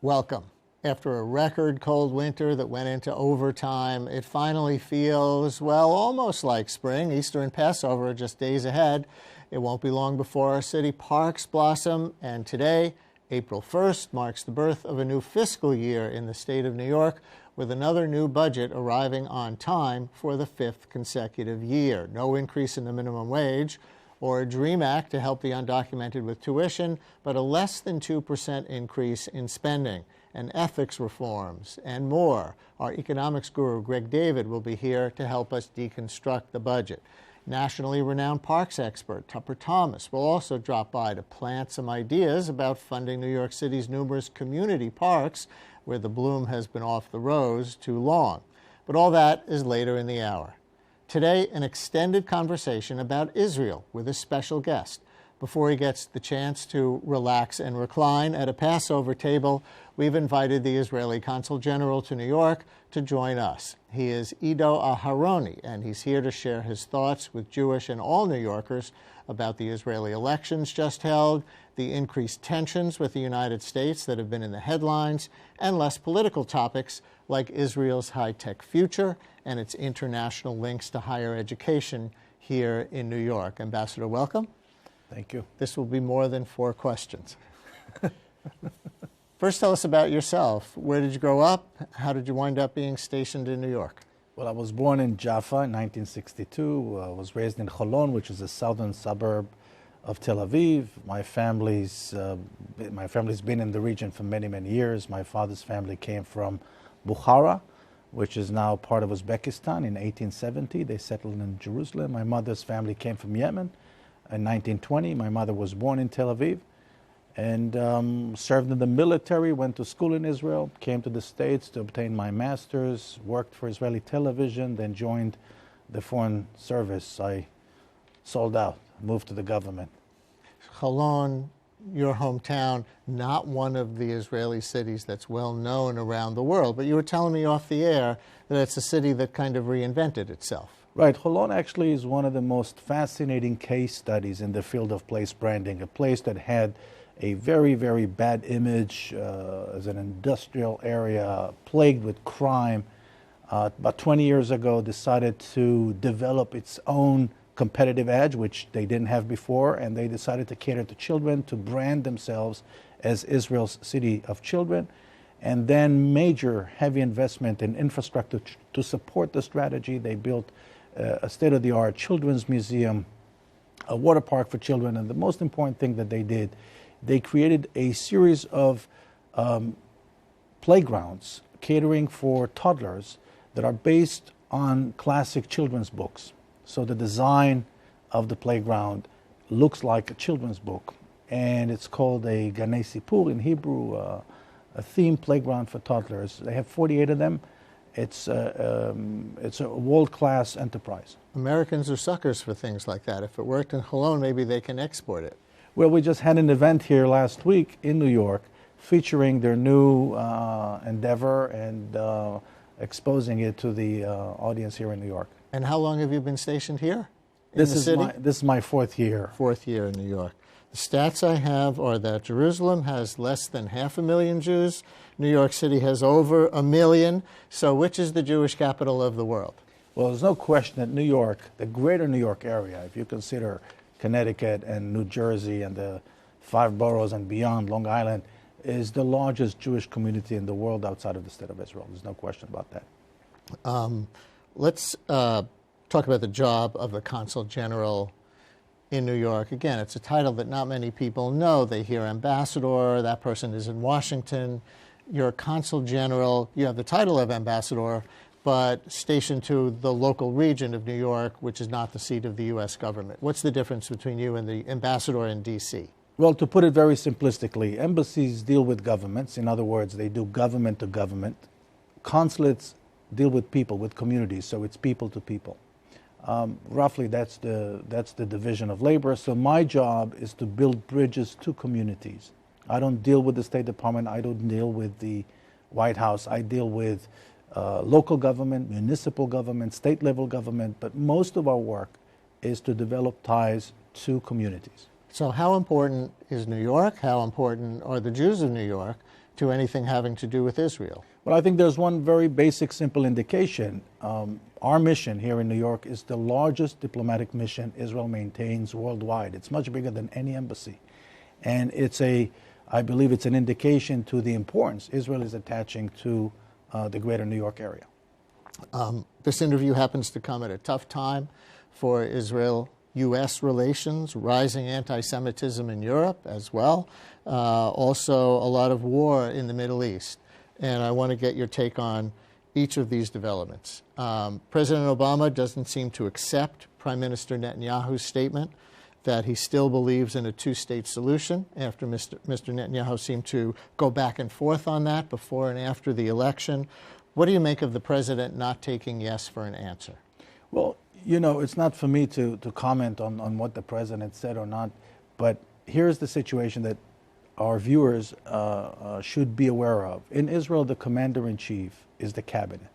Welcome. After a record cold winter that went into overtime, it finally feels, well, almost like spring. Easter and Passover are just days ahead. It won't be long before our city parks blossom, and today, April 1st, marks the birth of a new fiscal year in the state of New York, with another new budget arriving on time for the 5th consecutive year. No increase in the minimum wage or a DREAM Act to help the undocumented with tuition, but a less than 2% increase in spending and ethics reforms and more. Our economics guru, Greg David, will be here to help us deconstruct the budget. Nationally renowned parks expert Tupper Thomas will also drop by to plant some ideas about funding New York City's numerous community parks where the bloom has been off the rose too long. But all that is later in the hour. Today, an extended conversation about Israel with a special guest. Before he gets the chance to relax and recline at a Passover table, we've invited the Israeli Consul General to New York to join us. He is Ido Aharoni, and he's here to share his thoughts with Jewish and all New Yorkers about the Israeli elections just held, the increased tensions with the United States that have been in the headlines, and less political topics like Israel's high-tech future and its international links to higher education here in New York. Ambassador, welcome. Thank you. This will be more than 4 questions. First, tell us about yourself. Where did you grow up? How did you wind up being stationed in New York? Well, I was born in Jaffa in 1962. I was raised in Cholon, which is a southern suburb of Tel Aviv. My family's been in the region for many, many years. My father's family came from Bukhara, which is now part of Uzbekistan. In 1870, they settled in Jerusalem. My mother's family came from Yemen. In 1920, my mother was born in Tel Aviv and served in the military, went to school in Israel, came to the States to obtain my master's, worked for Israeli television, then joined the Foreign Service. I sold out, moved to the government. Cholon, your hometown, not one of the Israeli cities that's well known around the world, but you were telling me off the air that it's a city that kind of reinvented itself. Right. Cholon actually is one of the most fascinating case studies in the field of place branding, a place that had a very, very bad image as an industrial area plagued with crime. About 20 years ago, decided to develop its own competitive edge, which they didn't have before, and they decided to cater to children, to brand themselves as Israel's city of children, and then major heavy investment in infrastructure to support the strategy. They built a state-of-the-art children's museum, a water park for children, and the most important thing that they did, they created a series of playgrounds catering for toddlers that are based on classic children's books. So the design of the playground looks like a children's book, and it's called a Ganei Sipur in Hebrew, a themed playground for toddlers. They have 48 of them. It's a world-class enterprise. Americans are suckers for things like that. If it worked in Cholon, maybe they can export it. Well, we just had an event here last week in New York featuring their new endeavor and exposing it to the audience here in New York. And how long have you been stationed here in This the is city? this is my 4th year. 4th year in New York. The stats I have are that Jerusalem has less than 500,000 Jews. New York City has over 1 million. So which is the Jewish capital of the world? Well, there's no question that New York, the greater New York area, if you consider Connecticut and New Jersey and the 5 boroughs and beyond, Long Island, is the largest Jewish community in the world outside of the state of Israel. There's no question about that. Let's talk about the job of the Consul General in New York. Again, it's a title that not many people know. They hear ambassador, that person is in Washington. You're a Consul General, you have the title of ambassador, but stationed to the local region of New York, which is not the seat of the U.S. government. What's the difference between you and the ambassador in D.C.? Well, to put it very simplistically, embassies deal with governments. In other words, they do government to government. Consulates deal with people, with communities, so it's people to people. Roughly, that's the division of labor. So my job is to build bridges to communities. I don't deal with the State Department. I don't deal with the White House. I deal with local government, municipal government, state-level government. But most of our work is to develop ties to communities. So how important is New York? How important are the Jews of New York to anything having to do with Israel? Well, I think there's one very basic, simple indication. Our mission here in New York is the largest diplomatic mission Israel maintains worldwide. It's much bigger than any embassy. And I believe it's an indication to the importance Israel is attaching to the greater New York area. This interview happens to come at a tough time for Israel-U.S. relations, rising anti-Semitism in Europe as well, also a lot of war in the Middle East. And I want to get your take on each of these developments. President Obama doesn't seem to accept Prime Minister Netanyahu's statement that he still believes in a two-state solution after Mr. Netanyahu seemed to go back and forth on that before and after the election. What do you make of the president not taking yes for an answer? Well, you know, it's not for me to comment on what the president said or not, but here's the situation that our viewers should be aware of. In Israel, the commander-in-chief is the cabinet.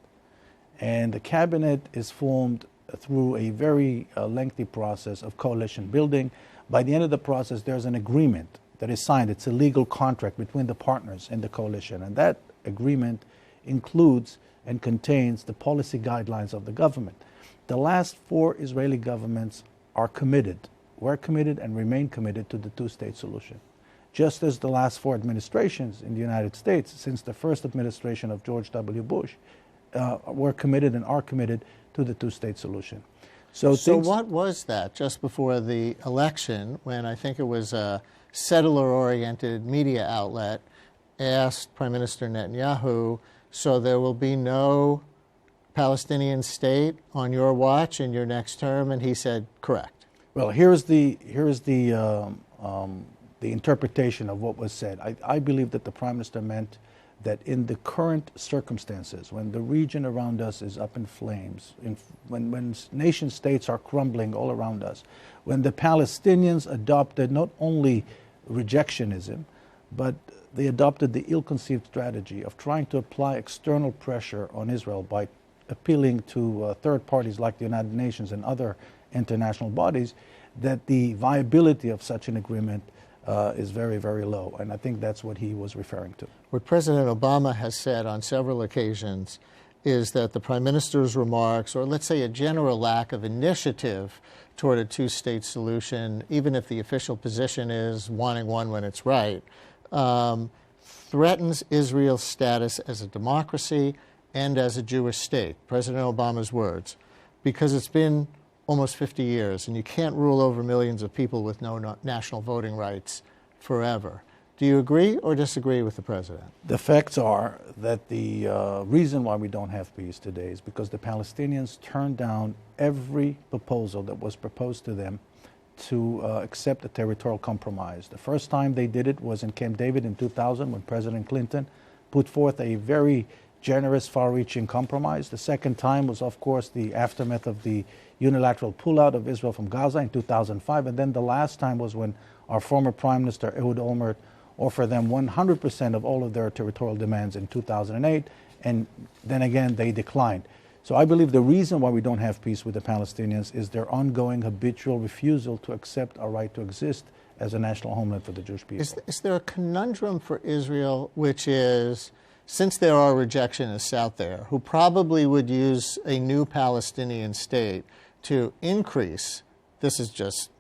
And the cabinet is formed through a very lengthy process of coalition building. By the end of the process, there's an agreement that is signed. It's a legal contract between the partners in the coalition. And that agreement includes and contains the policy guidelines of the government. The last four Israeli governments are committed, were committed and remain committed to the two-state solution. Just as the last four administrations in the United States, since the first administration of George W. Bush, were committed and are committed to the two-state solution. So what was that just before the election when I think it was a settler-oriented media outlet asked Prime Minister Netanyahu, so there will be no Palestinian state on your watch in your next term? And he said, correct. Well, here's the interpretation of what was said. I believe that the Prime Minister meant that in the current circumstances, when the region around us is up in flames, when nation states are crumbling all around us, when the Palestinians adopted not only rejectionism, but they adopted the ill-conceived strategy of trying to apply external pressure on Israel by appealing to third parties like the United Nations and other international bodies, that the viability of such an agreement is very, very low. And I think that's what he was referring to. What President Obama has said on several occasions is that the Prime Minister's remarks, or let's say a general lack of initiative toward a two-state solution, even if the official position is wanting one when it's right, threatens Israel's status as a democracy and as a Jewish state, President Obama's words, because it's been almost 50 years, and you can't rule over millions of people with no national voting rights forever. Do you agree or disagree with the president? The facts are that the reason why we don't have peace today is because the Palestinians turned down every proposal that was proposed to them to accept a territorial compromise. The first time they did it was in Camp David in 2000 when President Clinton put forth a very generous, far-reaching compromise. The second time was, of course, the aftermath of the unilateral pullout of Israel from Gaza in 2005. And then the last time was when our former Prime Minister, Ehud Olmert, offered them 100% of all of their territorial demands in 2008. And then again, they declined. So I believe the reason why we don't have peace with the Palestinians is their ongoing habitual refusal to accept our right to exist as a national homeland for the Jewish people. Is there a conundrum for Israel, which is, since there are rejectionists out there who probably would use a new Palestinian state to increase, this is just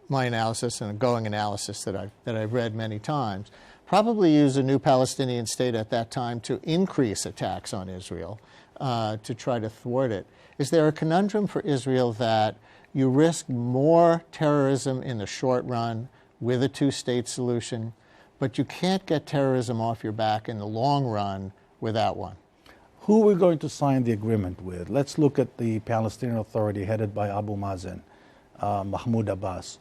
my analysis and a going analysis that I've read many times, probably use a new Palestinian state at that time to increase attacks on Israel, to try to thwart it. Is there a conundrum for Israel that you risk more terrorism in the short run with a two-state solution, but you can't get terrorism off your back in the long run without one? Who are we going to sign the agreement with? Let's look at the Palestinian Authority headed by Abu Mazen, Mahmoud Abbas.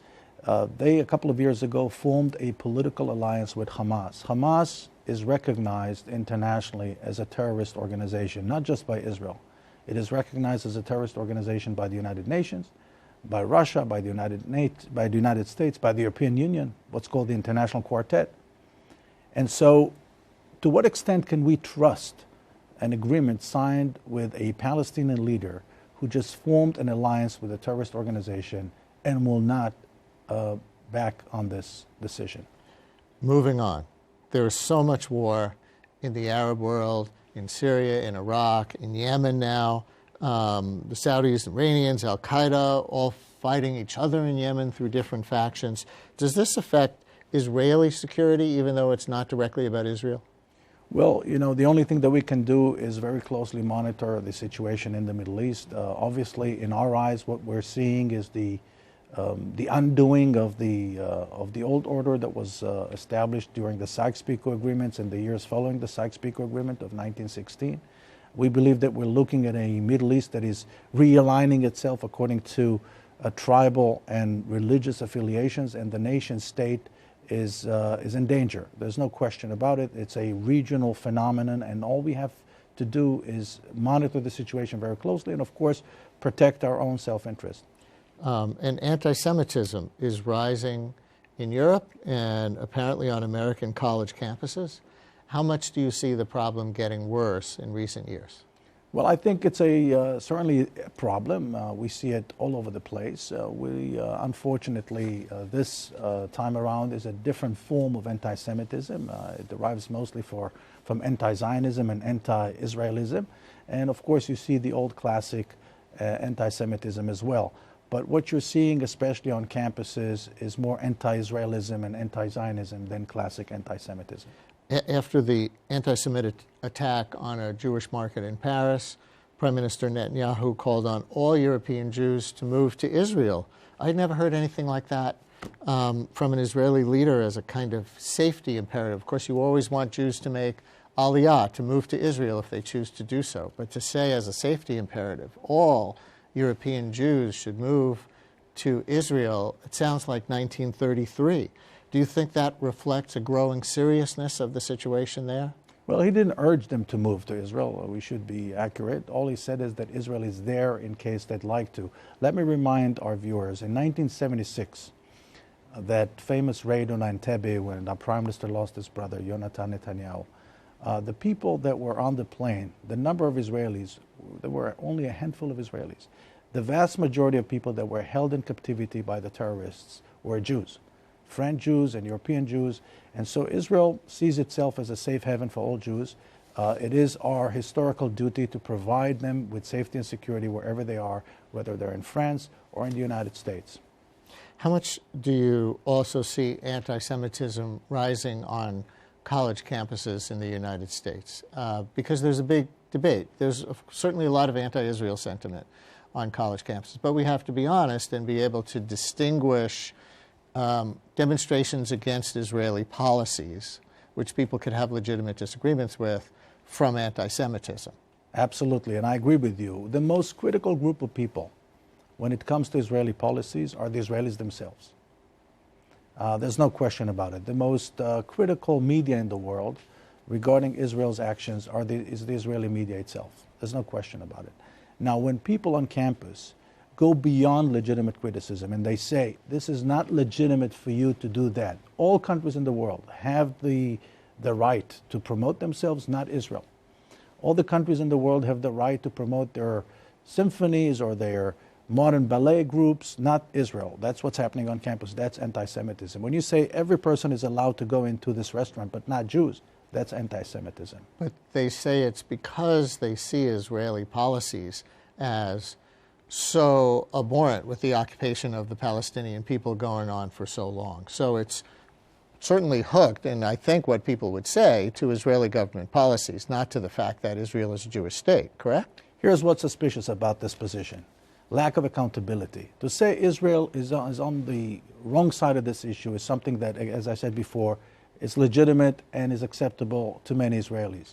They, a couple of years ago, formed a political alliance with Hamas. Hamas is recognized internationally as a terrorist organization, not just by Israel. It is recognized as a terrorist organization by the United Nations, by Russia, by the United States, by the European Union, what's called the International Quartet. And so, to what extent can we trust an agreement signed with a Palestinian leader who just formed an alliance with a terrorist organization and will not back on this decision? Moving on. There is so much war in the Arab world, in Syria, in Iraq, in Yemen now, the Saudis, Iranians, Al-Qaeda, all fighting each other in Yemen through different factions. Does this affect Israeli security, even though it's not directly about Israel? Well, you know, the only thing that we can do is very closely monitor the situation in the Middle East. Obviously, in our eyes, what we're seeing is the undoing of the old order that was established during the Sykes-Picot agreements and the years following the Sykes-Picot agreement of 1916. We believe that we're looking at a Middle East that is realigning itself according to tribal and religious affiliations, and the nation state is in danger. There's no question about it. It's a regional phenomenon, and all we have to do is monitor the situation very closely and, of course, protect our own self-interest. And anti-Semitism is rising in Europe and apparently on American college campuses. How much do you see the problem getting worse in recent years? Well, I think it's certainly a problem. We see it all over the place. Unfortunately, this time around is a different form of anti-Semitism. It derives mostly from anti-Zionism and anti-Israelism. And of course, you see the old classic anti-Semitism as well. But what you're seeing, especially on campuses, is more anti-Israelism and anti-Zionism than classic anti-Semitism. After the anti-Semitic attack on a Jewish market in Paris, Prime Minister Netanyahu called on all European Jews to move to Israel. I'd never heard anything like that from an Israeli leader as a kind of safety imperative. Of course, you always want Jews to make aliyah, to move to Israel if they choose to do so. But to say as a safety imperative, all European Jews should move to Israel, it sounds like 1933. Do you think that reflects a growing seriousness of the situation there? Well, he didn't urge them to move to Israel. We should be accurate. All he said is that Israel is there in case they'd like to. Let me remind our viewers, in 1976, that famous raid on Entebbe when the Prime Minister lost his brother, Yonatan Netanyahu, the people that were on the plane, the number of Israelis, there were only a handful of Israelis. The vast majority of people that were held in captivity by the terrorists were Jews. French Jews and European Jews, and so Israel sees itself as a safe haven for all Jews. It is our historical duty to provide them with safety and security wherever they are, whether they're in France or in the United States. How much do you also see anti-Semitism rising on college campuses in the United States? Because there's a big debate. There's certainly a lot of anti-Israel sentiment on college campuses, but we have to be honest and be able to distinguish demonstrations against Israeli policies, which people could have legitimate disagreements with, from anti-Semitism. Absolutely, and I agree with you. The most critical group of people when it comes to Israeli policies are the Israelis themselves. There's no question about it. The most critical media in the world regarding Israel's actions is the Israeli media itself. There's no question about it. Now, when people on campus go beyond legitimate criticism and they say, this is not legitimate for you to do that. All countries in the world have the right to promote themselves, not Israel. All the countries in the world have the right to promote their symphonies or their modern ballet groups, not Israel. That's what's happening on campus. That's anti-Semitism. When you say every person is allowed to go into this restaurant but not Jews, that's anti-Semitism. But they say it's because they see Israeli policies as so abhorrent with the occupation of the Palestinian people going on for so long. So it's certainly hooked, and I think what people would say, to Israeli government policies, not to the fact that Israel is a Jewish state, correct? Here's what's suspicious about this position. Lack of accountability. To say Israel is on the wrong side of this issue is something that, as I said before, is legitimate and is acceptable to many Israelis.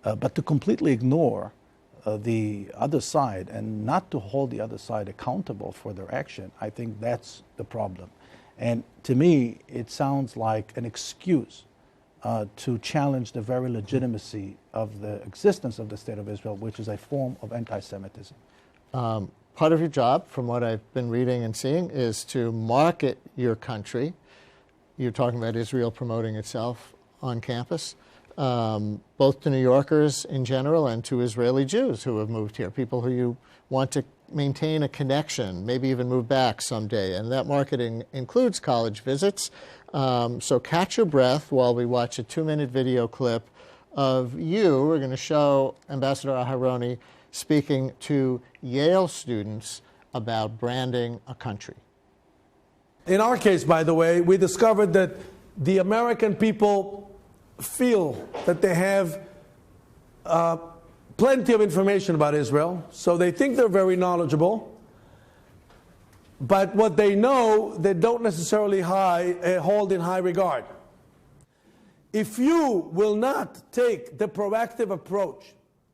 But to completely ignore the other side and not to hold the other side accountable for their action, I think that's the problem. And to me, it sounds like an excuse to challenge the very legitimacy of the existence of the State of Israel, which is a form of anti-Semitism. Part of your job, from what I've been reading and seeing, is to market your country. You're talking about Israel promoting itself on campus, both to New Yorkers in general and to Israeli Jews who have moved here, people who you want to maintain a connection, maybe even move back someday. And that marketing includes college visits. So catch your breath while we watch a 2-minute video clip of you. We're going to show Ambassador Aharoni speaking to Yale students about branding a country. In our case, by the way, we discovered that the American people feel that they have plenty of information about Israel, so they think they're very knowledgeable. But what they know, they don't necessarily hold in high regard. If you will not take the proactive approach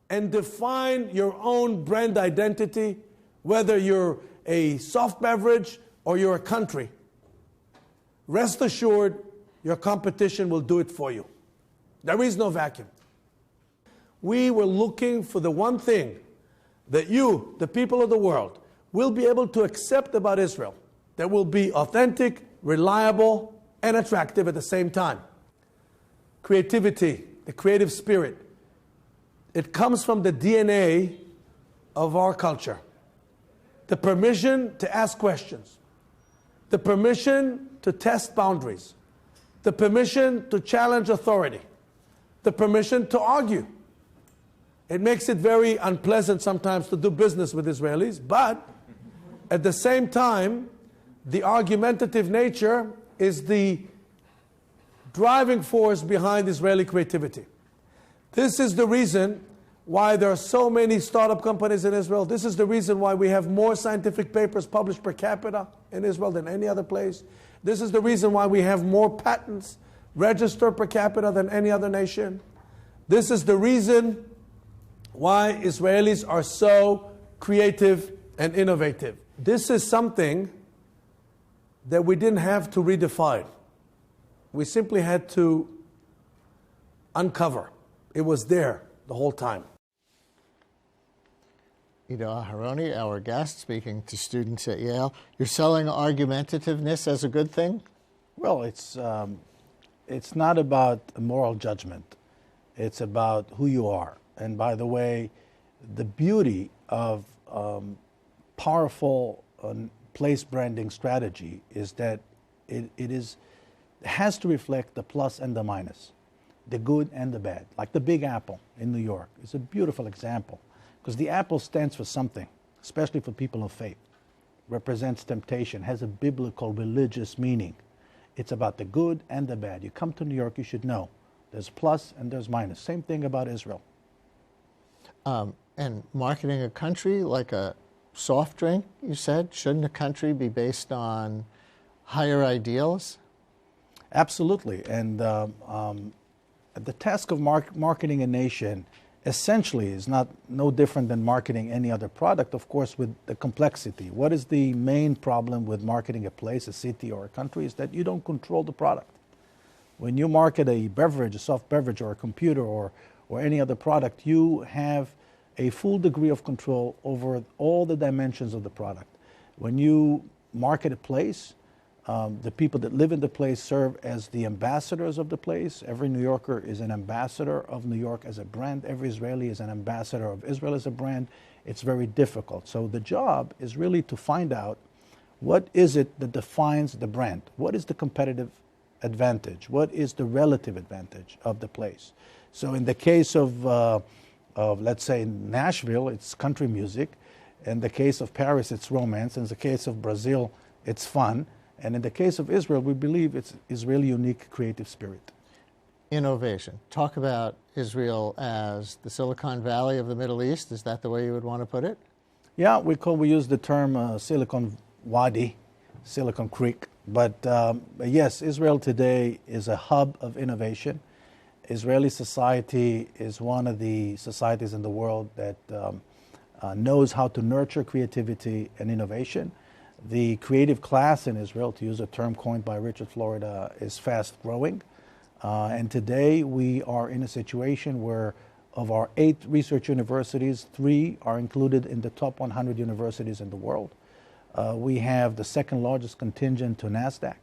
and define your own brand identity, whether you're a soft beverage or you're a country, rest assured your competition will do it for you. There is no vacuum. We were looking for the one thing that you, the people of the world, will be able to accept about Israel, that will be authentic, reliable, and attractive at the same time. Creativity, the creative spirit, it comes from the DNA of our culture. The permission to ask questions, the permission to test boundaries, the permission to challenge authority, the permission to argue. It makes it very unpleasant sometimes to do business with Israelis, but at the same time, the argumentative nature is the driving force behind Israeli creativity. This is the reason why there are so many startup companies in Israel. This is the reason why we have more scientific papers published per capita in Israel than any other place. This is the reason why we have more patents registered per capita than any other nation. This is the reason why Israelis are so creative and innovative. This is something that we didn't have to redefine. We simply had to uncover. It was there the whole time. Ido Aharoni, our guest, speaking to students at Yale. You're selling argumentativeness as a good thing? Well, it's not about moral judgment. It's about who you are. And by the way, the beauty of powerful place branding strategy is that it has to reflect the plus and the minus, the good and the bad. Like the Big Apple in New York is a beautiful example, because the apple stands for something, especially for people of faith. Represents temptation, has a biblical religious meaning. It's about the good and the bad. You come to New York, you should know there's plus and there's minus. Same thing about Israel. And marketing a country like a soft drink, you said? Shouldn't a country be based on higher ideals? Absolutely. And the task of marketing a nation essentially is no different than marketing any other product, of course, with the complexity. What is the main problem with marketing a place, a city, or a country? Is that you don't control the product. When you market a beverage, a soft beverage, or a computer, or any other product, you have a full degree of control over all the dimensions of the product. When you market a place, the people that live in the place serve as the ambassadors of the place. Every New Yorker is an ambassador of New York as a brand. Every Israeli is an ambassador of Israel as a brand. It's very difficult. So the job is really to find out what is it that defines the brand? What is the competitive advantage? What is the relative advantage of the place? So in the case of let's say, Nashville, it's country music. In the case of Paris, it's romance. In the case of Brazil, it's fun. And in the case of Israel, we believe it's Israeli unique creative spirit. Innovation. Talk about Israel as the Silicon Valley of the Middle East. Is that the way you would want to put it? Yeah, we use the term Silicon Wadi, Silicon Creek. But yes, Israel today is a hub of innovation. Israeli society is one of the societies in the world that knows how to nurture creativity and innovation. The creative class in Israel, to use a term coined by Richard Florida, is fast growing. And today we are in a situation where of our 8 research universities, 3 are included in the top 100 universities in the world. We have the second largest contingent to NASDAQ.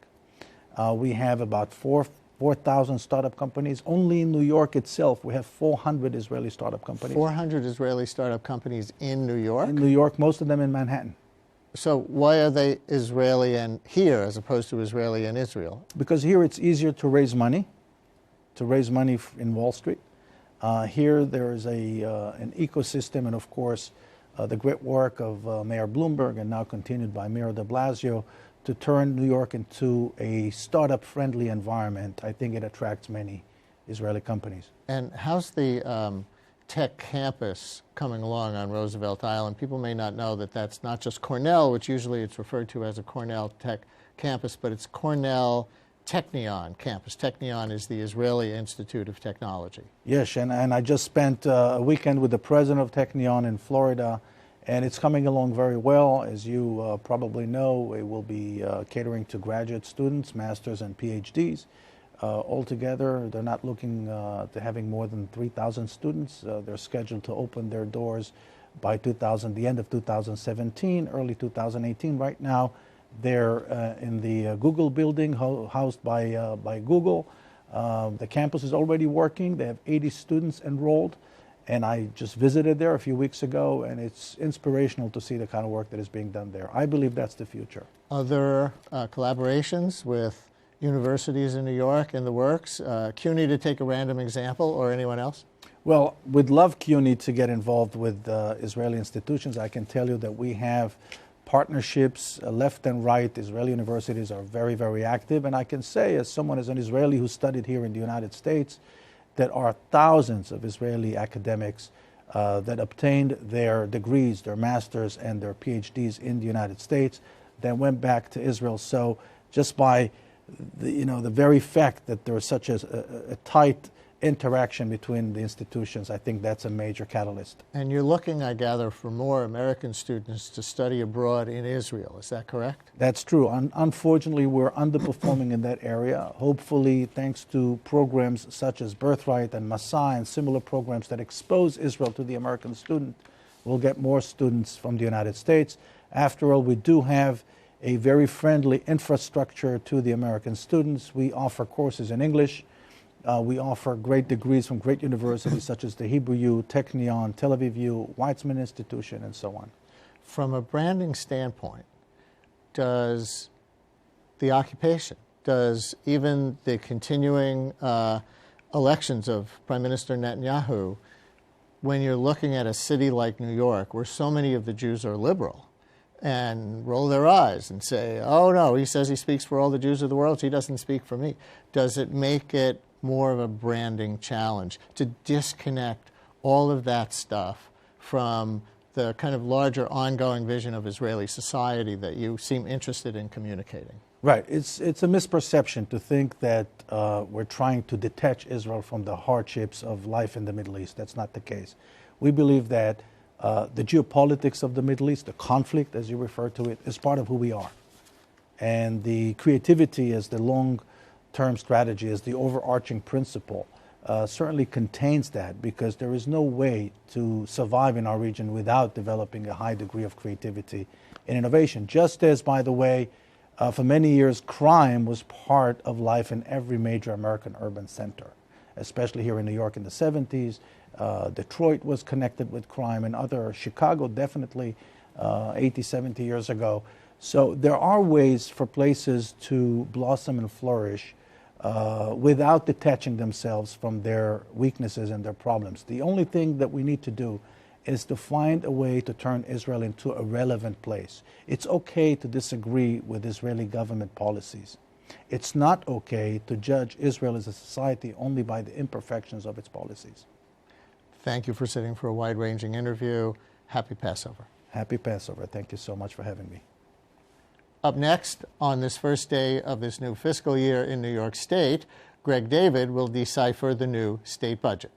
We have about 4,000 startup companies. Only in New York itself, we have 400 Israeli startup companies. 400 Israeli startup companies in New York? In New York, most of them in Manhattan. So why are they Israeli and here as opposed to Israeli and Israel? Because here it's easier to raise money in Wall Street. Here there is an ecosystem, and of course the great work of Mayor Bloomberg, and now continued by Mayor de Blasio, to turn New York into a startup-friendly environment. I think it attracts many Israeli companies. And how's the tech campus coming along on Roosevelt Island? People may not know that that's not just Cornell, which usually it's referred to as a Cornell Tech campus, but it's Cornell Technion campus. Technion is the Israeli Institute of Technology. Yes, and I just spent a weekend with the president of Technion in Florida, and it's coming along very well. As you probably know, it will be catering to graduate students, masters and PhDs. Altogether, they're not looking to having more than 3,000 students. They're scheduled to open their doors by the end of 2017, early 2018. Right now, they're in the Google building, housed by Google. The campus is already working. They have 80 students enrolled, and I just visited there a few weeks ago, and it's inspirational to see the kind of work that is being done there. I believe that's the future. Other collaborations with universities in New York in the works? CUNY, to take a random example, or anyone else? Well, we'd love CUNY to get involved with Israeli institutions. I can tell you that we have partnerships left and right. Israeli universities are very, very active. And I can say, as someone, as an Israeli who studied here in the United States, that are thousands of Israeli academics that obtained their degrees, their masters and their PhDs in the United States, then went back to Israel. So just by the very fact that there is such a tight interaction between the institutions, I think that's a major catalyst. And you're looking, I gather, for more American students to study abroad in Israel. Is that correct? That's true. Unfortunately, we're underperforming in that area. Hopefully, thanks to programs such as Birthright and Masai and similar programs that expose Israel to the American student, we'll get more students from the United States. After all, we do have a very friendly infrastructure to the American students. We offer courses in English. We offer great degrees from great universities such as the Hebrew U, Technion, Tel Aviv U, Weizmann Institution, and so on. From a branding standpoint, does the occupation, does even the continuing elections of Prime Minister Netanyahu, when you're looking at a city like New York, where so many of the Jews are liberal, and roll their eyes and say, oh no, he says he speaks for all the Jews of the world, so he doesn't speak for me. Does it make it more of a branding challenge to disconnect all of that stuff from the kind of larger ongoing vision of Israeli society that you seem interested in communicating? Right. It's a misperception to think that we're trying to detach Israel from the hardships of life in the Middle East. That's not the case. We believe that the geopolitics of the Middle East, the conflict, as you refer to it, is part of who we are. And the creativity as the long-term strategy, as the overarching principle, certainly contains that, because there is no way to survive in our region without developing a high degree of creativity and innovation. Just as, by the way, for many years, crime was part of life in every major American urban center, especially here in New York in the 70s. Detroit was connected with crime, and Chicago definitely 80, 70 years ago. So there are ways for places to blossom and flourish without detaching themselves from their weaknesses and their problems. The only thing that we need to do is to find a way to turn Israel into a relevant place. It's okay to disagree with Israeli government policies. It's not okay to judge Israel as a society only by the imperfections of its policies. Thank you for sitting for a wide-ranging interview. Happy Passover. Happy Passover. Thank you so much for having me. Up next, on this first day of this new fiscal year in New York State, Greg David will decipher the new state budget.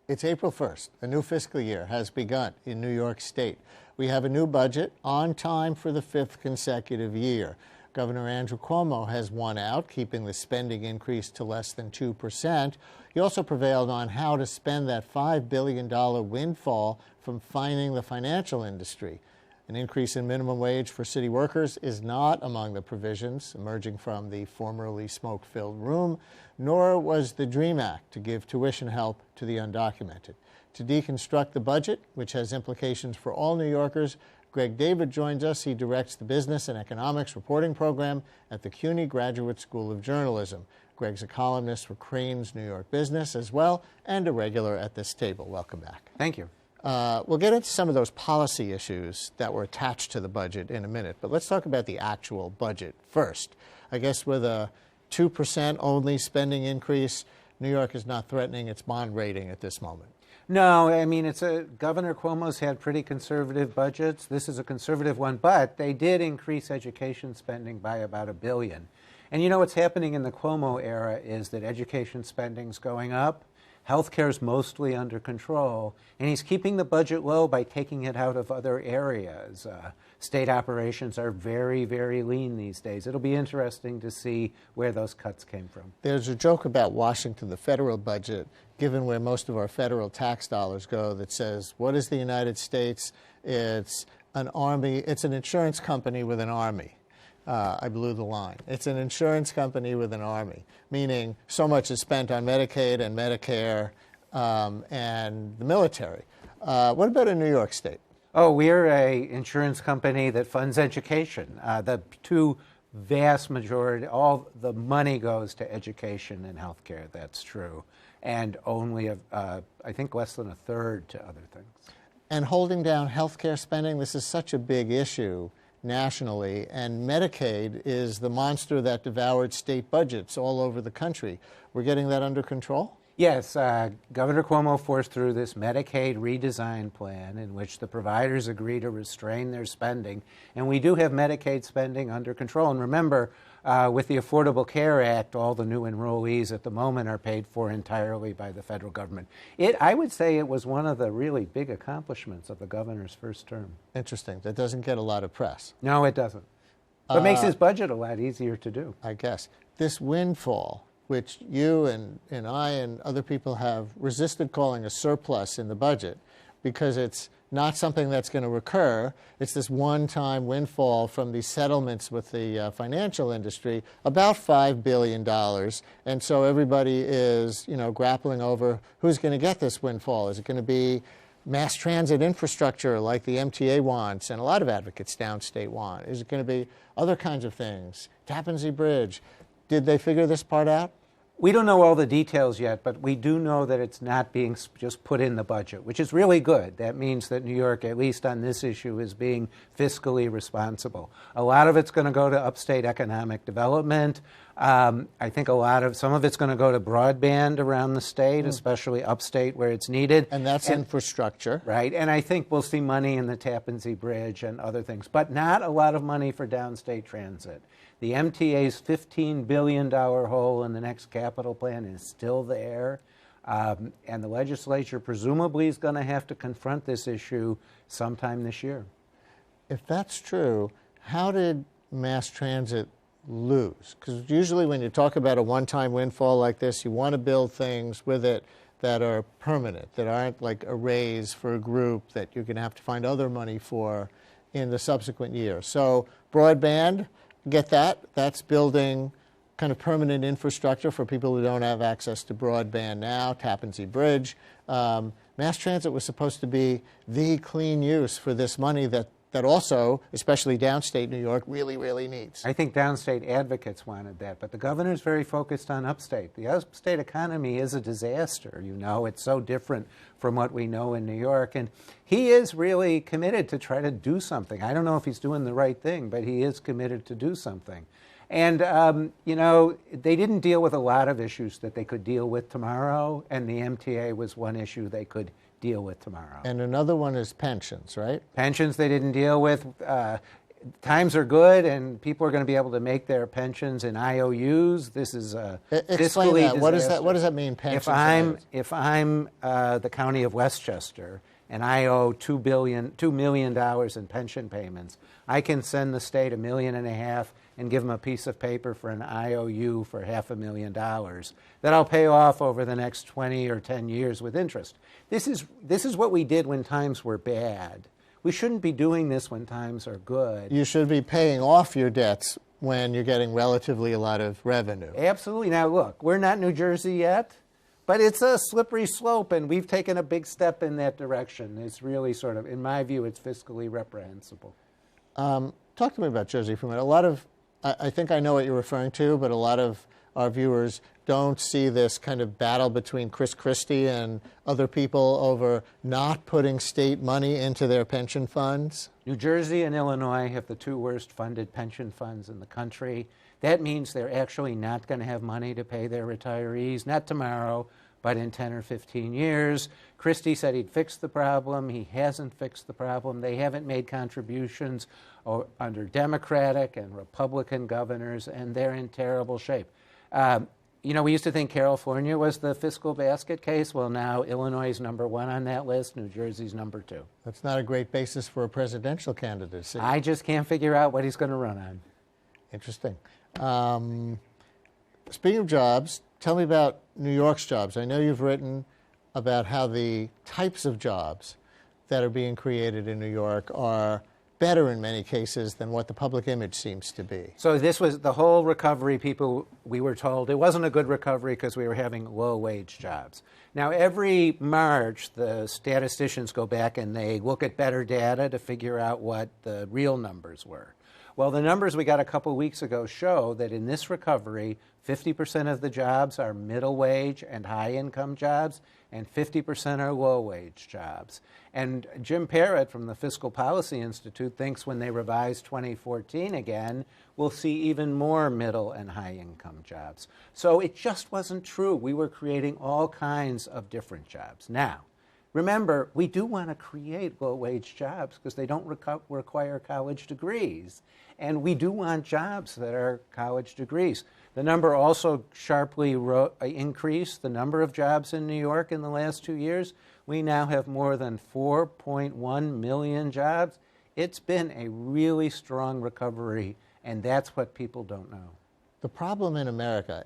It's April 1st. The new fiscal year has begun in New York State. We have a new budget on time for the 5th consecutive year. Governor Andrew Cuomo has won out, keeping the spending increase to less than 2%. He also prevailed on how to spend that $5 billion windfall from fining the financial industry. An increase in minimum wage for city workers is not among the provisions emerging from the formerly smoke-filled room, nor was the DREAM Act to give tuition help to the undocumented. To deconstruct the budget, which has implications for all New Yorkers, Greg David joins us. He directs the Business and Economics Reporting Program at the CUNY Graduate School of Journalism. Greg's a columnist for Crain's New York Business as well, and a regular at this table. Welcome back. Thank you. We'll get into some of those policy issues that were attached to the budget in a minute, but let's talk about the actual budget first. I guess with a 2% only spending increase, New York is not threatening its bond rating at this moment. No, I mean, Governor Cuomo's had pretty conservative budgets. This is a conservative one, but they did increase education spending by about $1 billion. And you know what's happening in the Cuomo era is that education spending's going up, healthcare's mostly under control, and he's keeping the budget low by taking it out of other areas. State operations are very, very lean these days. It'll be interesting to see where those cuts came from. There's a joke about Washington, the federal budget, given where most of our federal tax dollars go, that says, what is the United States? It's an army, it's an insurance company with an army. I blew the line. It's an insurance company with an army, meaning so much is spent on Medicaid and Medicare and the military. What about in New York State? Oh, we're an insurance company that funds education. The two vast majority, all the money goes to education and healthcare, that's true. And only, I think, less than a third to other things. And holding down healthcare spending, this is such a big issue nationally, and Medicaid is the monster that devoured state budgets all over the country. We're getting that under control? Yes, Governor Cuomo forced through this Medicaid redesign plan in which the providers agree to restrain their spending, and we do have Medicaid spending under control. And remember, with the Affordable Care Act, all the new enrollees at the moment are paid for entirely by the federal government. I would say it was one of the really big accomplishments of the governor's first term. Interesting. That doesn't get a lot of press. No, it doesn't. But it makes his budget a lot easier to do. I guess. This windfall, which you and I and other people have resisted calling a surplus in the budget because it's not something that's going to recur. It's this one-time windfall from these settlements with the financial industry, about $5 billion. And so everybody is, grappling over who's going to get this windfall. Is it going to be mass transit infrastructure like the MTA wants and a lot of advocates downstate want? Is it going to be other kinds of things? Tappan Zee Bridge. Did they figure this part out? We don't know all the details yet, but we do know that it's not being just put in the budget, which is really good. That means that New York, at least on this issue, is being fiscally responsible. A lot of it's going to go to upstate economic development. I think some of it's going to go to broadband around the state, especially upstate where it's needed. And that's infrastructure. Right, and I think we'll see money in the Tappan Zee Bridge and other things, but not a lot of money for downstate transit. The MTA's $15 billion hole in the next capital plan is still there, and the legislature presumably is going to have to confront this issue sometime this year. If that's true, how did mass transit lose? Because usually when you talk about a one-time windfall like this, you want to build things with it that are permanent, that aren't like a raise for a group that you're going to have to find other money for in the subsequent year. So broadband, get that. That's building kind of permanent infrastructure for people who don't have access to broadband now, Tappan Zee Bridge. Mass transit was supposed to be the clean use for this money that also, especially downstate New York, really, really needs. I think downstate advocates wanted that, but the governor's very focused on upstate. The upstate economy is a disaster, It's so different from what we know in New York, and he is really committed to try to do something. I don't know if he's doing the right thing, but he is committed to do something. And, they didn't deal with a lot of issues that they could deal with tomorrow, and the MTA was one issue they could deal with tomorrow. And another one is pensions, right? Pensions they didn't deal with. Times are good, and people are going to be able to make their pensions in IOUs. This is Explain fiscally that. What does that mean, pensions? If I'm the county of Westchester and I owe $2 million in pension payments, I can send the state $1.5 million and give them a piece of paper for an IOU for $500,000 that I'll pay off over the next 20 or 10 years with interest. This is what we did when times were bad. We shouldn't be doing this when times are good. You should be paying off your debts when you're getting relatively a lot of revenue. Absolutely. Now, look, we're not New Jersey yet, but it's a slippery slope, and we've taken a big step in that direction. It's really sort of, in my view, it's fiscally reprehensible. Talk to me about Jersey for a minute. I think I know what you're referring to, but a lot of our viewers don't see this kind of battle between Chris Christie and other people over not putting state money into their pension funds? New Jersey and Illinois have the two worst funded pension funds in the country. That means they're actually not going to have money to pay their retirees, not tomorrow, but in 10 or 15 years. Christie said he'd fix the problem. He hasn't fixed the problem. They haven't made contributions under Democratic and Republican governors, and they're in terrible shape. You know, we used to think California was the fiscal basket case. Well, now Illinois is number 1 on that list. New Jersey's number 2. That's not a great basis for a presidential candidacy. I just can't figure out what he's going to run on. Interesting. Speaking of jobs, tell me about New York's jobs. I know you've written about how the types of jobs that are being created in New York are better in many cases than what the public image seems to be. So this was the whole recovery. We were told it wasn't a good recovery because we were having low-wage jobs. Now, every March, the statisticians go back and they look at better data to figure out what the real numbers were. Well, the numbers we got a couple weeks ago show that in this recovery, 50% of the jobs are middle-wage and high-income jobs, and 50% are low-wage jobs. And Jim Parrott from the Fiscal Policy Institute thinks when they revise 2014 again, we'll see even more middle and high-income jobs. So it just wasn't true. We were creating all kinds of different jobs. Now, remember, we do want to create low-wage jobs because they don't require college degrees. And we do want jobs that are college degrees. The number also sharply increased, the number of jobs in New York in the last 2 years. We now have more than 4.1 million jobs. It's been a really strong recovery, and that's what people don't know. The problem in America,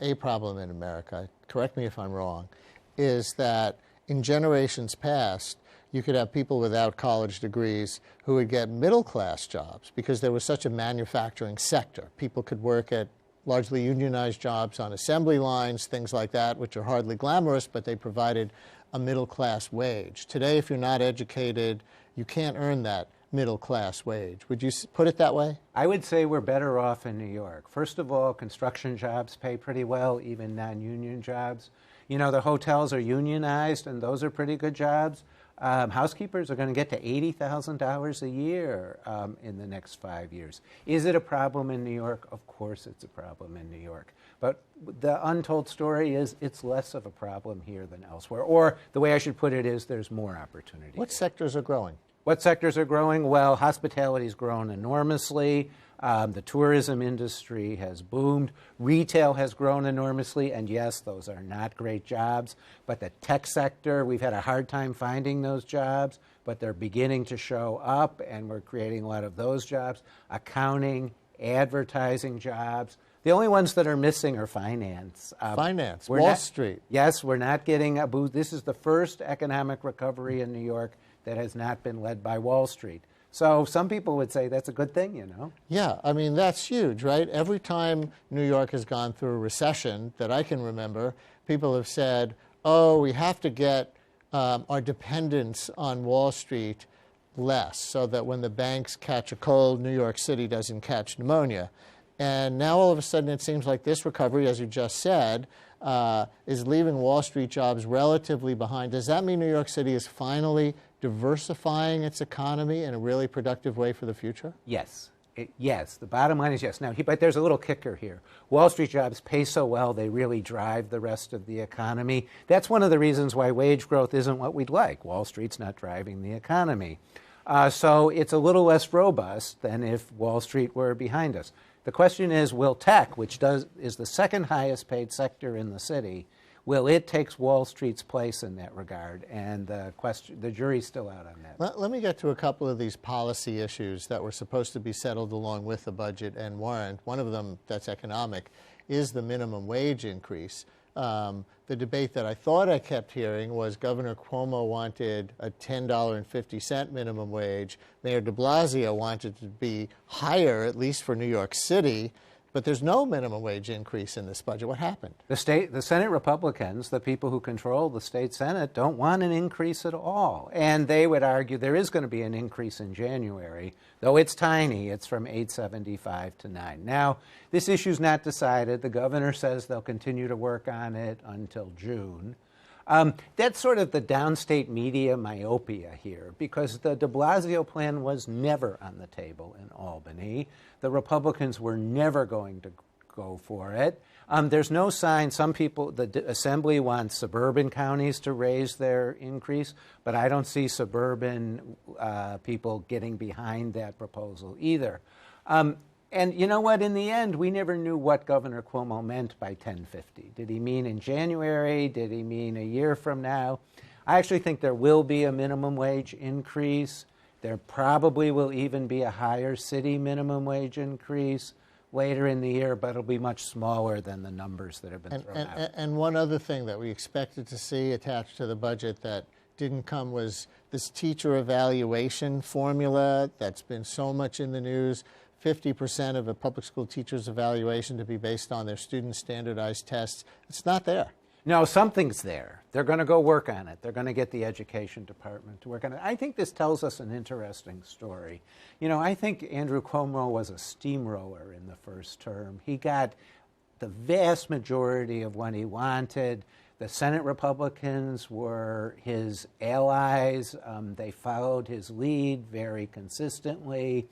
correct me if I'm wrong, is that in generations past, you could have people without college degrees who would get middle-class jobs because there was such a manufacturing sector. People could work at largely unionized jobs on assembly lines, things like that, which are hardly glamorous, but they provided a middle-class wage. Today, if you're not educated, you can't earn that middle-class wage. Would you put it that way? I would say we're better off in New York. First of all, construction jobs pay pretty well, even non-union jobs. You know, the hotels are unionized, and those are pretty good jobs. Housekeepers are going to get to $80,000 a year in the next 5 years. Is it a problem in New York? Of course it's a problem in New York. But the untold story is it's less of a problem here than elsewhere. Or the way I should put it is there's more opportunity. What sectors are growing? What sectors are growing? Well, hospitality's grown enormously. The tourism industry has boomed. Retail has grown enormously, and yes, those are not great jobs. But the tech sector, we've had a hard time finding those jobs, but they're beginning to show up, and we're creating a lot of those jobs. Accounting, advertising jobs. The only ones that are missing are finance. Finance, Wall Street. Yes, we're not getting a boost. This is the first economic recovery in New York that has not been led by Wall Street. So some people would say that's a good thing, you know? Yeah, I mean, that's huge, right? Every time New York has gone through a recession that I can remember, people have said, oh, we have to get our dependence on Wall Street less so that when the banks catch a cold, New York City doesn't catch pneumonia. And now all of a sudden it seems like this recovery, as you just said, is leaving Wall Street jobs relatively behind. Does that mean New York City is finally diversifying its economy in a really productive way for the future? Yes. Yes. The bottom line is yes. Now, but there's a little kicker here. Wall Street jobs pay so well, they really drive the rest of the economy. That's one of the reasons why wage growth isn't what we'd like. Wall Street's not driving the economy. So it's a little less robust than if Wall Street were behind us. The question is, will tech, which is the second highest paid sector in the city, will it take Wall Street's place in that regard? And the jury's still out on that. Let me get to a couple of these policy issues that were supposed to be settled along with the budget and warrant. One of them that's economic is the minimum wage increase. The debate that I thought I kept hearing was Governor Cuomo wanted a $10.50 minimum wage. Mayor de Blasio wanted to be higher, at least for New York City. But there's no minimum wage increase in this budget. What happened? The Senate Republicans, the people who control the state Senate, don't want an increase at all. And they would argue there is going to be an increase in January, though it's tiny. It's from $8.75 to $9. Now, this issue's not decided. The governor says they'll continue to work on it until June. That's sort of the downstate media myopia here, because the de Blasio plan was never on the table in Albany. The Republicans were never going to go for it. There's no sign. Some people, the Assembly wants suburban counties to raise their increase, but I don't see suburban people getting behind that proposal either. And you know what? In the end, we never knew what Governor Cuomo meant by 1050. Did he mean in January? Did he mean a year from now? I actually think there will be a minimum wage increase. There probably will even be a higher city minimum wage increase later in the year, but it'll be much smaller than the numbers that have been thrown out. And one other thing that we expected to see attached to the budget that didn't come was this teacher evaluation formula that's been so much in the news. 50% of a public school teacher's evaluation to be based on their student standardized tests. It's not there. No, something's there. They're going to go work on it. They're going to get the education department to work on it. I think this tells us an interesting story. You know, I think Andrew Cuomo was a steamroller in the first term. He got the vast majority of what he wanted. The Senate Republicans were his allies. They followed his lead very consistently.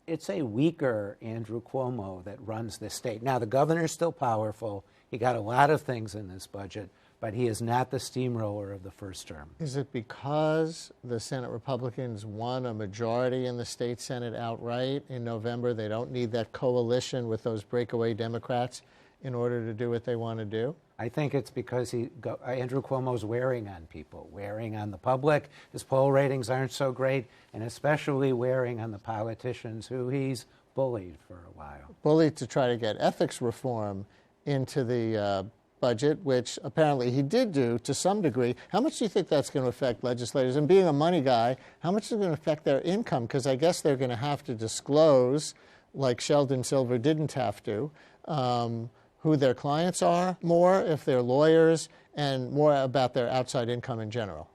It's a weaker Andrew Cuomo that runs this state. Now, the governor's still powerful. He got a lot of things in this budget, but he is not the steamroller of the first term. Is it because the Senate Republicans won a majority in the state Senate outright in November? They don't need that coalition with those breakaway Democrats in order to do what they want to do? I think it's because Andrew Cuomo's wearing on people, wearing on the public. His poll ratings aren't so great, and especially wearing on the politicians who he's bullied for a while. Bullied to try to get ethics reform into the budget, which apparently he did do to some degree. How much do you think that's going to affect legislators? And being a money guy, how much is it going to affect their income? Because I guess they're going to have to disclose, like Sheldon Silver didn't have to, who their clients are more, if they're lawyers, and more about their outside income in general.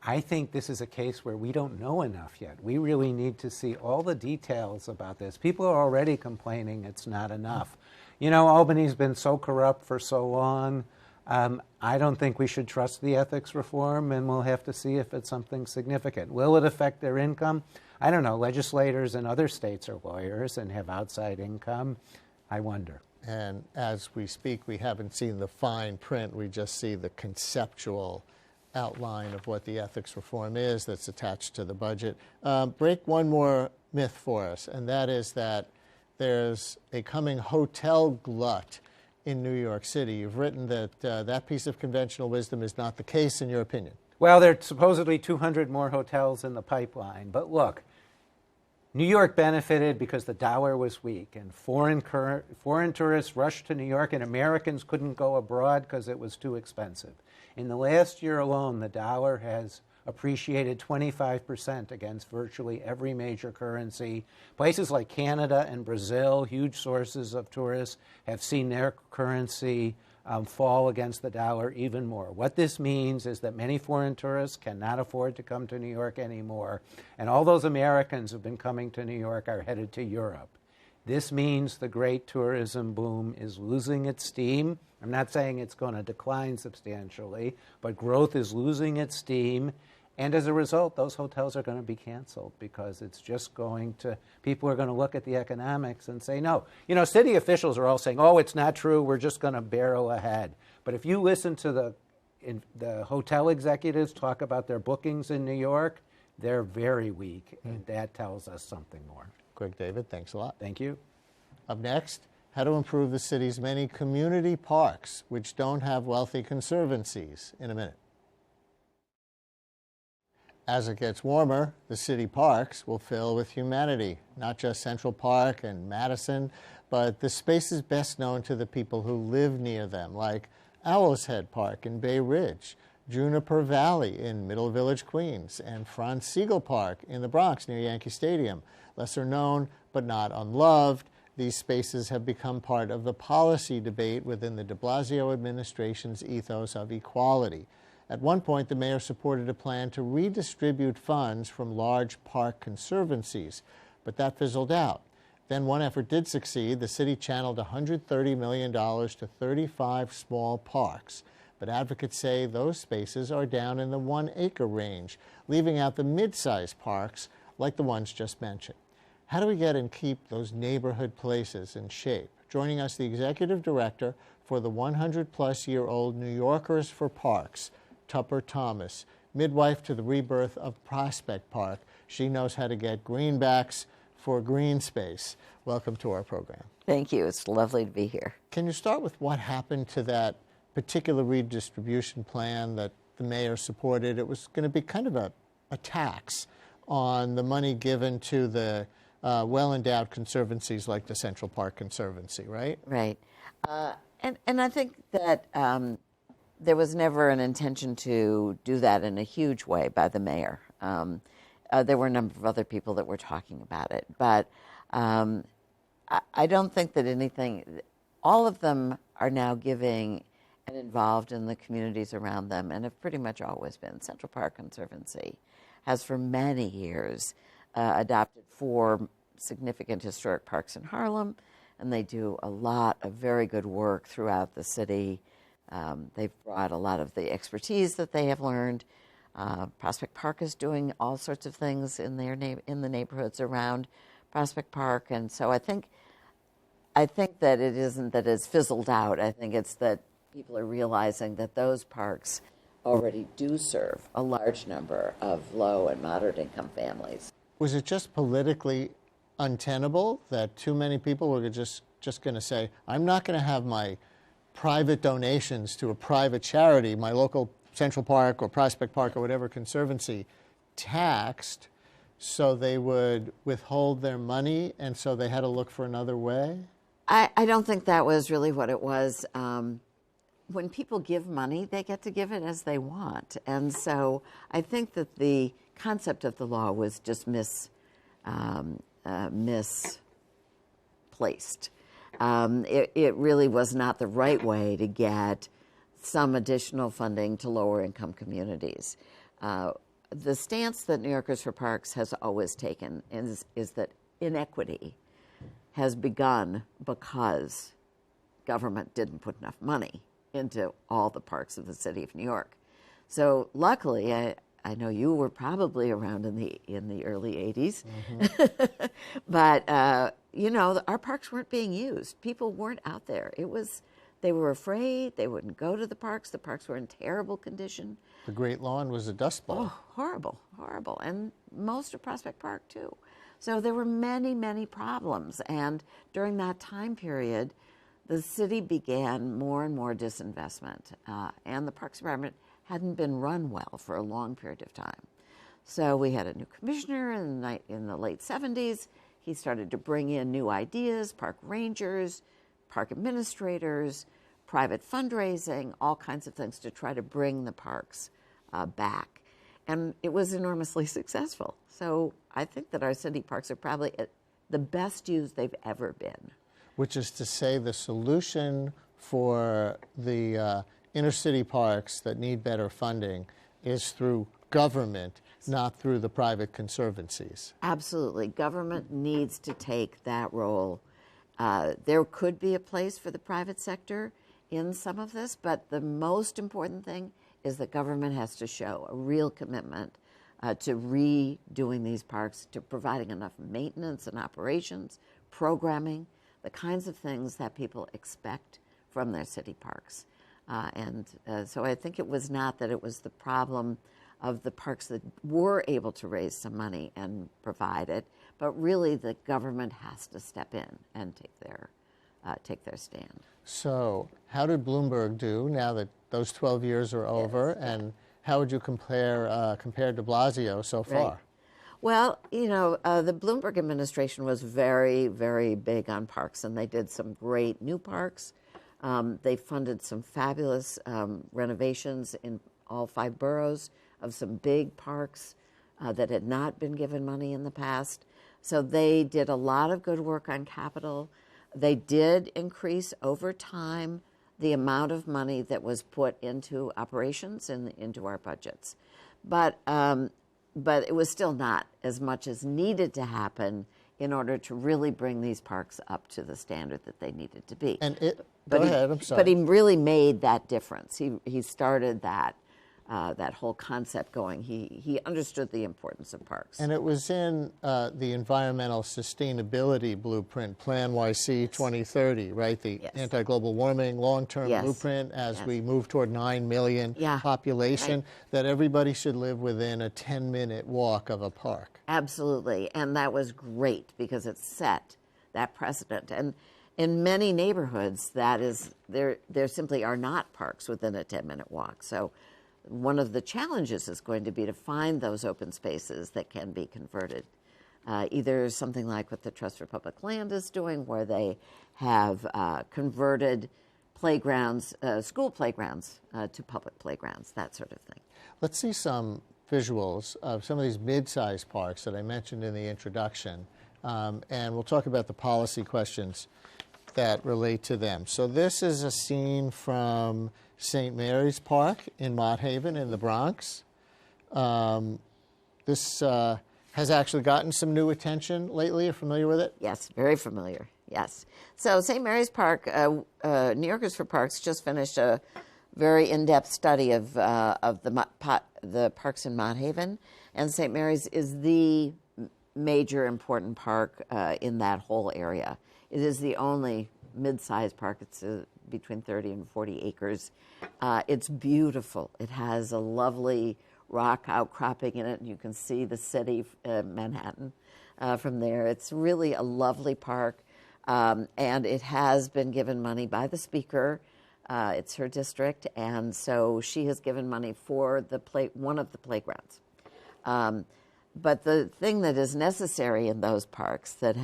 I think this is a case where we don't know enough yet. We really need to see all the details about this. People are already complaining it's not enough. You know, Albany's been so corrupt for so long. I don't think we should trust the ethics reform, and we'll have to see if it's something significant. Will it affect their income? I don't know. Legislators in other states are lawyers and have outside income. I wonder. And as we speak, we haven't seen the fine print. We just see the conceptual outline of what the ethics reform is that's attached to the budget. Break one more myth for us, and that is that there's a coming hotel glut in New York City. You've written that that piece of conventional wisdom is not the case, in your opinion. Well, there are supposedly 200 more hotels in the pipeline. But look, New York benefited because the dollar was weak, and foreign tourists rushed to New York, and Americans couldn't go abroad because it was too expensive. In the last year alone, the dollar has appreciated 25% against virtually every major currency. Places like Canada and Brazil, huge sources of tourists, have seen their currency fall against the dollar even more. What this means is that many foreign tourists cannot afford to come to New York anymore, and all those Americans who've been coming to New York are headed to Europe. This means the great tourism boom is losing its steam. I'm not saying it's going to decline substantially, but growth is losing its steam. And as a result, those hotels are going to be canceled because it's just going to, people are going to look at the economics and say no. You know, city officials are all saying, oh, it's not true, we're just going to barrel ahead. But if you listen to the hotel executives talk about their bookings in New York, they're very weak, and that tells us something more. Greg David, thanks a lot. Thank you. Up next, how to improve the city's many community parks which don't have wealthy conservancies, in a minute. As it gets warmer, the city parks will fill with humanity, not just Central Park and Madison, but the spaces best known to the people who live near them, like Owl's Head Park in Bay Ridge, Juniper Valley in Middle Village, Queens, and Franz Siegel Park in the Bronx near Yankee Stadium. Lesser known, but not unloved, These spaces have become part of the policy debate within the de Blasio administration's ethos of equality. At one point, the mayor supported a plan to redistribute funds from large park conservancies, but that fizzled out. Then one effort did succeed. The city channeled $130 million to 35 small parks. But advocates say those spaces are down in the 1-acre range, leaving out the mid-sized parks like the ones just mentioned. How do we get and keep those neighborhood places in shape? Joining us, the executive director for the 100-plus-year-old New Yorkers for Parks, Tupper Thomas, midwife to the rebirth of Prospect Park. She knows how to get greenbacks for green space. Welcome to our program. Thank you. It's lovely to be here. Can you start with what happened to that particular redistribution plan that the mayor supported? It was going to be kind of a tax on the money given to the well-endowed conservancies like the Central Park Conservancy, right? Right. And I think that there was never an intention to do that in a huge way by the mayor. There were a number of other people that were talking about it. But I don't think that anything, all of them are now giving and involved in the communities around them and have pretty much always been. Central Park Conservancy has for many years adopted 4 significant historic parks in Harlem, and they do a lot of very good work throughout the city. They've brought a lot of the expertise that they have learned. Prospect Park is doing all sorts of things in the neighborhoods around Prospect Park, and so I think that it isn't that it's fizzled out. I think it's that people are realizing that those parks already do serve a large number of low and moderate income families. Was it just politically untenable that too many people were just going to say, I'm not going to have my private donations to a private charity, my local Central Park or Prospect Park or whatever conservancy, taxed, so they would withhold their money, and so they had to look for another way? I don't think that was really what it was. When people give money, they get to give it as they want. And so I think that the concept of the law was just misplaced. It really was not the right way to get some additional funding to lower income communities. The stance that New Yorkers for Parks has always taken is that inequity has begun because government didn't put enough money into all the parks of the city of New York. So luckily, I know you were probably around in the early 80s, mm-hmm. But our parks weren't being used. People weren't out there. They were afraid. They wouldn't go to the parks. The parks were in terrible condition. The Great Lawn was a dust bowl. Oh, horrible, horrible. And most of Prospect Park, too. So there were many, many problems. And during that time period, the city began more and more disinvestment, and the Parks Department hadn't been run well for a long period of time. So we had a new commissioner in the late 70s. He started to bring in new ideas, park rangers, park administrators, private fundraising, all kinds of things to try to bring the parks back. And it was enormously successful. So I think that our city parks are probably the best used they've ever been. Which is to say the solution for the inner city parks that need better funding is through government, not through the private conservancies. Absolutely. Government needs to take that role. There could be a place for the private sector in some of this, but the most important thing is that government has to show a real commitment to redoing these parks, to providing enough maintenance and operations, programming, the kinds of things that people expect from their city parks. So I think it was not that it was the problem of the parks that were able to raise some money and provide it, but really the government has to step in and take their stand. So how did Bloomberg do now that those 12 years are over, yes. And how would you compare de Blasio so far? Right. Well, the Bloomberg administration was very, very big on parks, and they did some great new parks. They funded some fabulous renovations in all 5 boroughs of some big parks that had not been given money in the past. So they did a lot of good work on capital. They did increase over time the amount of money that was put into operations and into our budgets, but it was still not as much as needed to happen in order to really bring these parks up to the standard that they needed to be. And go ahead, I'm sorry. But he really made that difference. He started that whole concept going. He understood the importance of parks. And it was in the Environmental Sustainability Blueprint, Plan YC 2030, right? The anti-global warming long-term blueprint as we move toward 9 million population, that everybody should live within a 10-minute walk of a park. Absolutely. And that was great because it set that precedent. And in many neighborhoods, there simply are not parks within a 10-minute walk. So one of the challenges is going to be to find those open spaces that can be converted. Either something like what the Trust for Public Land is doing, where they have converted playgrounds, school playgrounds, to public playgrounds, that sort of thing. Let's see some visuals of some of these mid-sized parks that I mentioned in the introduction, and we'll talk about the policy questions that relate to them. So this is a scene from St. Mary's Park in Mott Haven in the Bronx. This has actually gotten some new attention lately. You're familiar with it? Yes, very familiar, yes. So St. Mary's Park, New Yorkers for Parks just finished a very in-depth study of the parks in Mott Haven, and St. Mary's is the major important park in that whole area. It is the only mid-sized park. It's between 30 and 40 acres. It's beautiful. It has a lovely rock outcropping in it, and you can see the city, Manhattan, from there. It's really a lovely park, and it has been given money by the speaker. It's her district, and so she has given money for one of the playgrounds. But the thing that is necessary in those parks that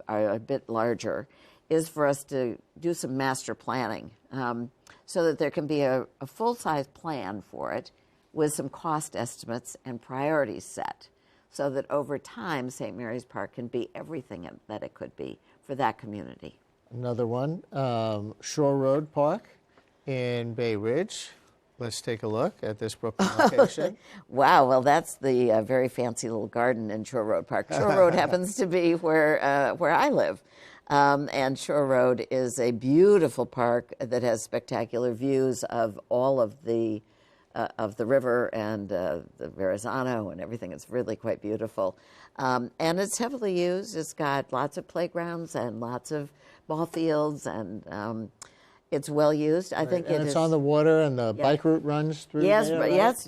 are a bit larger is for us to do some master planning so that there can be a full-size plan for it with some cost estimates and priorities set so that over time St. Mary's Park can be everything that it could be for that community. Another one, Shore Road Park in Bay Ridge. Let's take a look at this Brooklyn location. Wow, well, that's the very fancy little garden in Shore Road Park. Shore Road happens to be where I live. And Shore Road is a beautiful park that has spectacular views of all of the river and the Verrazano and everything. It's really quite beautiful. And it's heavily used. It's got lots of playgrounds and lots of ball fields, and it's well used. I think it's on the water, and the bike route runs through there, right? Yes,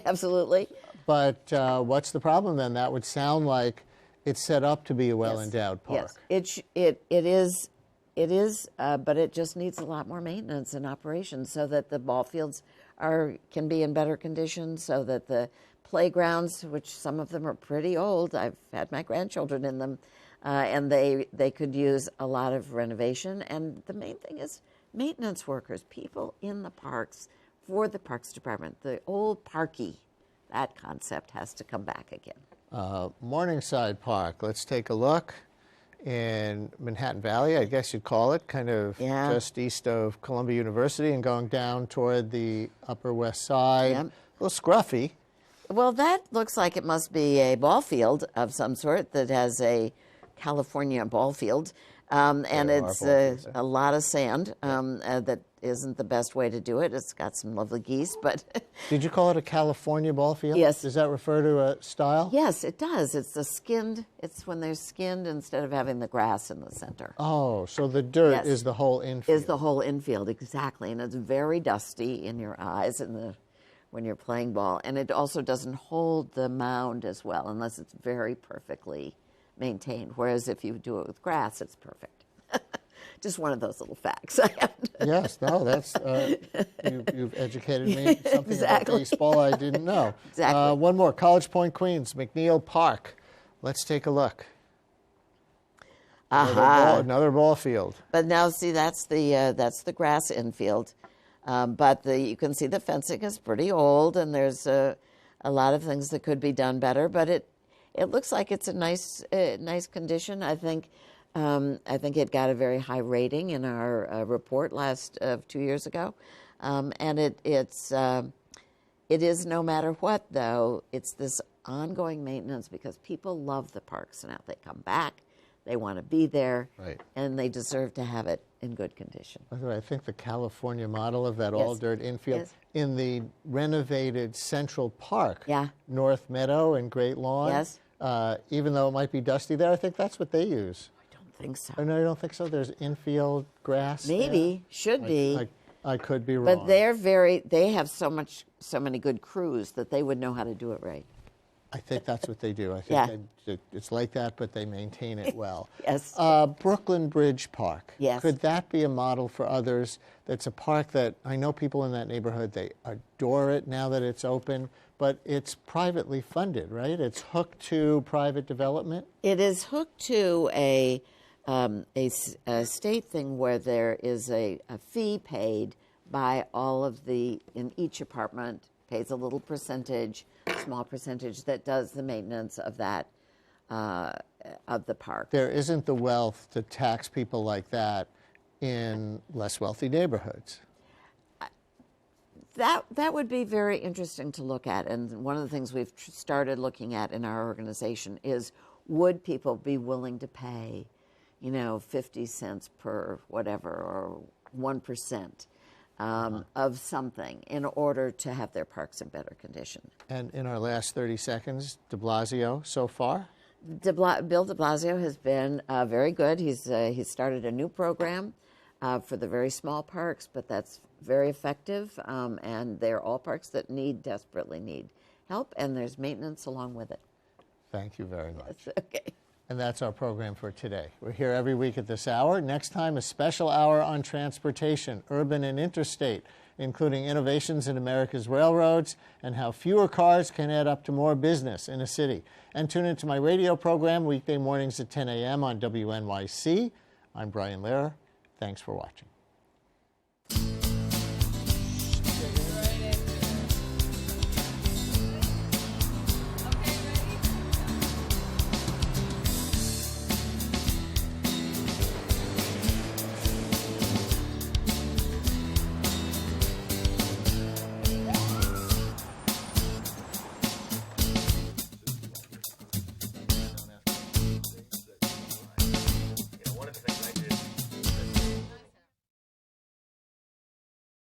absolutely. But what's the problem then? That would sound like it's set up to be a well-endowed park. Yes, it is, but it just needs a lot more maintenance and operation so that the ball fields can be in better condition, so that the playgrounds, which some of them are pretty old, I've had my grandchildren in them, and they could use a lot of renovation. And the main thing is maintenance workers, people in the parks for the Parks Department. The old parky, that concept has to come back again. Morningside Park, let's take a look. In Manhattan Valley, I guess you'd call it, kind of just east of Columbia University and going down toward the Upper West Side. A little scruffy. Well, that looks like it must be a ball field of some sort that has a California ball field. And it's a lot of sand that isn't the best way to do it. It's got some lovely geese, but... Did you call it a California ball field? Yes. Does that refer to a style? Yes, it does. It's when they're skinned instead of having the grass in the center. Oh, so the dirt is the whole infield. Is the whole infield, exactly. And it's very dusty in your eyes when you're playing ball. And it also doesn't hold the mound as well unless it's very perfectly maintained, whereas if you do it with grass, it's perfect. Just one of those little facts I have. Yes, no, that's you've educated me something about baseball I didn't know. Exactly. One more, College Point, Queens, McNeil Park. Let's take a look. Another ball field. But now, see, that's the grass infield. But you can see the fencing is pretty old, and there's a lot of things that could be done better. But it looks like it's a nice condition. I think I think it got a very high rating in our report 2 years ago. And it is no matter what, though, it's this ongoing maintenance because people love the parks now. They come back, they want to be there, Right. and they deserve to have it in good condition. By the way, I think the California model of that all-dirt infield Yes. in the renovated Central Park, Yeah. North Meadow and Great Lawn, Yes. Even though it might be dusty there, I think that's what they use. I don't think so. Oh, no, you don't think so? There's infield grass there? Maybe, should be. I could be wrong. But they have so many good crews that they would know how to do it right. I think that's what they do. I Yeah. think it's like that, but they maintain it well. Yes. Brooklyn Bridge Park. Yes. Could that be a model for others? That's a park that I know people in that neighborhood, they adore it now that it's open, but it's privately funded, right? It's hooked to private development. It is hooked to a state thing where there is a fee paid by all of in each apartment, pays a little percentage, small percentage that does the maintenance of that, of the park. There isn't the wealth to tax people like that in less wealthy neighborhoods. That would be very interesting to look at. And one of the things we've started looking at in our organization is, would people be willing to pay, 50 cents per whatever, or 1% of something in order to have their parks in better condition. And in our last 30 seconds, de Blasio so far? Bill de Blasio has been very good. He's started a new program for the very small parks, but that's very effective. And they're all parks that desperately need help, and there's maintenance along with it. Thank you very much. Okay. And that's our program for today. We're here every week at this hour. Next time, a special hour on transportation, urban and interstate, including innovations in America's railroads and how fewer cars can add up to more business in a city. And tune into my radio program weekday mornings at 10 a.m. on WNYC. I'm Brian Lehrer. Thanks for watching.